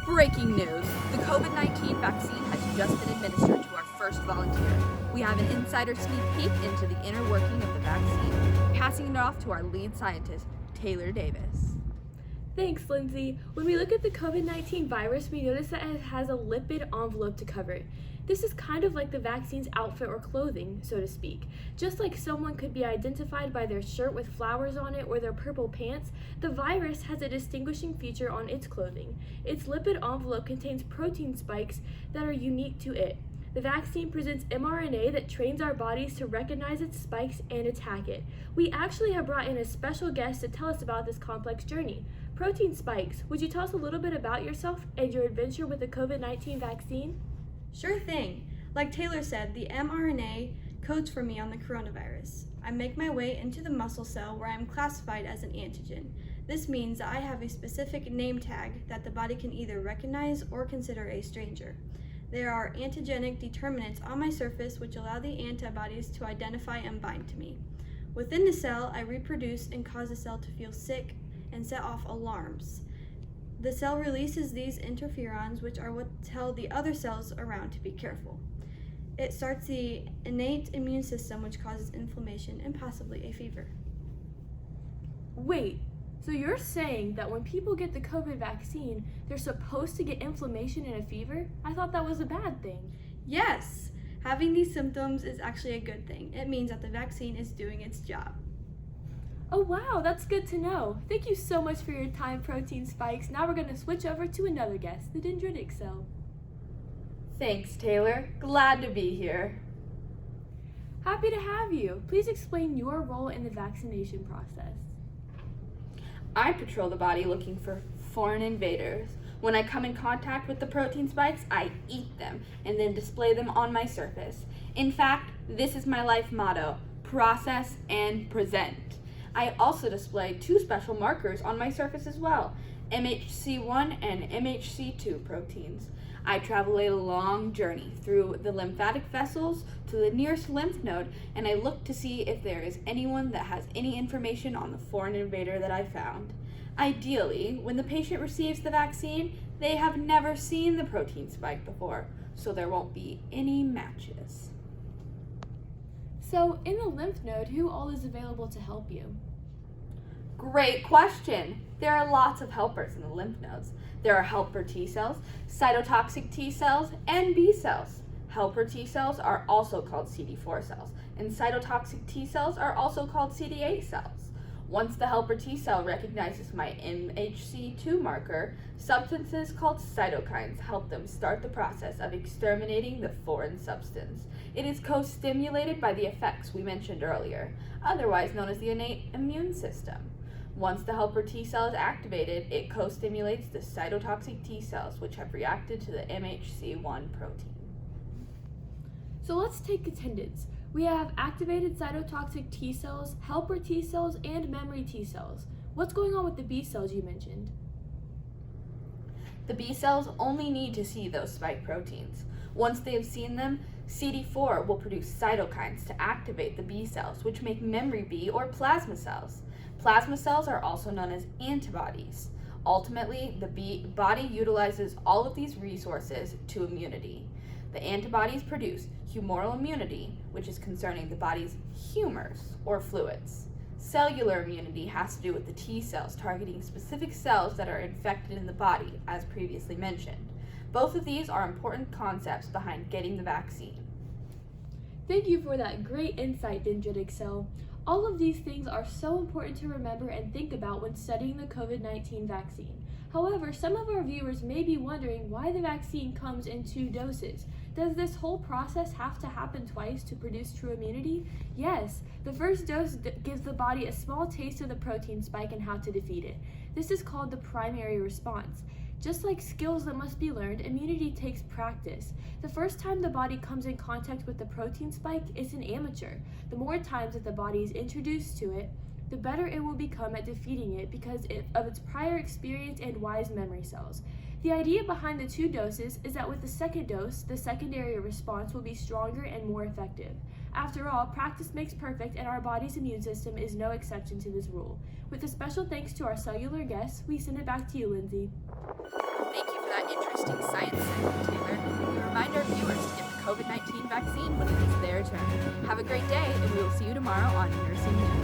Breaking news! The COVID-19 vaccine has just been administered to our first volunteer. We have an insider sneak peek into the inner working of the vaccine, passing it off to our lead scientist, Taylor Davis. Thanks, Lindsay. When we look at the COVID-19 virus, we notice that it has a lipid envelope to cover it. This is kind of like the vaccine's outfit or clothing, so to speak. Just like someone could be identified by their shirt with flowers on it or their purple pants, the virus has a distinguishing feature on its clothing. Its lipid envelope contains protein spikes that are unique to it. The vaccine presents mRNA that trains our bodies to recognize its spikes and attack it. We actually have brought in a special guest to tell us about this complex journey. Protein spikes, would you tell us a little bit about yourself and your adventure with the COVID-19 vaccine? Sure thing. Like Taylor said, the mRNA codes for me on the coronavirus. I make my way into the muscle cell where I am classified as an antigen. This means that I have a specific name tag that the body can either recognize or consider a stranger. There are antigenic determinants on my surface which allow the antibodies to identify and bind to me. Within the cell, I reproduce and cause the cell to feel sick and set off alarms. The cell releases these interferons, which are what tell the other cells around to be careful. It starts the innate immune system, which causes inflammation and possibly a fever. Wait, so you're saying that when people get the COVID vaccine, they're supposed to get inflammation and a fever? I thought that was a bad thing. Yes, having these symptoms is actually a good thing. It means that the vaccine is doing its job. Oh wow, that's good to know. Thank you so much for your time, Protein Spikes. Now we're going to switch over to another guest, the dendritic cell. Thanks, Taylor. Glad to be here. Happy to have you. Please explain your role in the vaccination process. I patrol the body looking for foreign invaders. When I come in contact with the protein spikes, I eat them and then display them on my surface. In fact, this is my life motto: process and present. I also display two special markers on my surface as well, MHC1 and MHC2 proteins. I travel a long journey through the lymphatic vessels to the nearest lymph node, and I look to see if there is anyone that has any information on the foreign invader that I found. Ideally, when the patient receives the vaccine, they have never seen the protein spike before, so there won't be any matches. So, in the lymph node, who all is available to help you? Great question. There are lots of helpers in the lymph nodes. There are helper T cells, cytotoxic T cells, and B cells. Helper T cells are also called CD4 cells, and cytotoxic T cells are also called CD8 cells. Once the helper T cell recognizes my MHC2 marker, substances called cytokines help them start the process of exterminating the foreign substance. It is co-stimulated by the effects we mentioned earlier, otherwise known as the innate immune system. Once the helper T cell is activated, it co-stimulates the cytotoxic T cells, which have reacted to the MHC1 protein. So let's take attendance. We have activated cytotoxic T cells, helper T cells, and memory T cells. What's going on with the B cells you mentioned? The B cells only need to see those spike proteins. Once they have seen them, CD4 will produce cytokines to activate the B cells, which make memory B or plasma cells. Plasma cells are also known as antibodies. Ultimately, the body utilizes all of these resources to immunity. The antibodies produce humoral immunity, which is concerning the body's humors or fluids. Cellular immunity has to do with the T cells targeting specific cells that are infected in the body, as previously mentioned. Both of these are important concepts behind getting the vaccine. Thank you for that great insight, dendritic cell. All of these things are so important to remember and think about when studying the COVID-19 vaccine. However, some of our viewers may be wondering why the vaccine comes in 2 doses. Does this whole process have to happen twice to produce true immunity? Yes, the first dose gives the body a small taste of the protein spike and how to defeat it. This is called the primary response. Just like skills that must be learned, immunity takes practice. The first time the body comes in contact with the protein spike is an amateur. The more times that the body is introduced to it, the better it will become at defeating it because of its prior experience and wise memory cells. The idea behind the 2 doses is that with the second dose, the secondary response will be stronger and more effective. After all, practice makes perfect, and our body's immune system is no exception to this rule. With a special thanks to our cellular guests, we send it back to you, Lindsay. Thank you for that Have a great day, and we will see you tomorrow on Nursing News.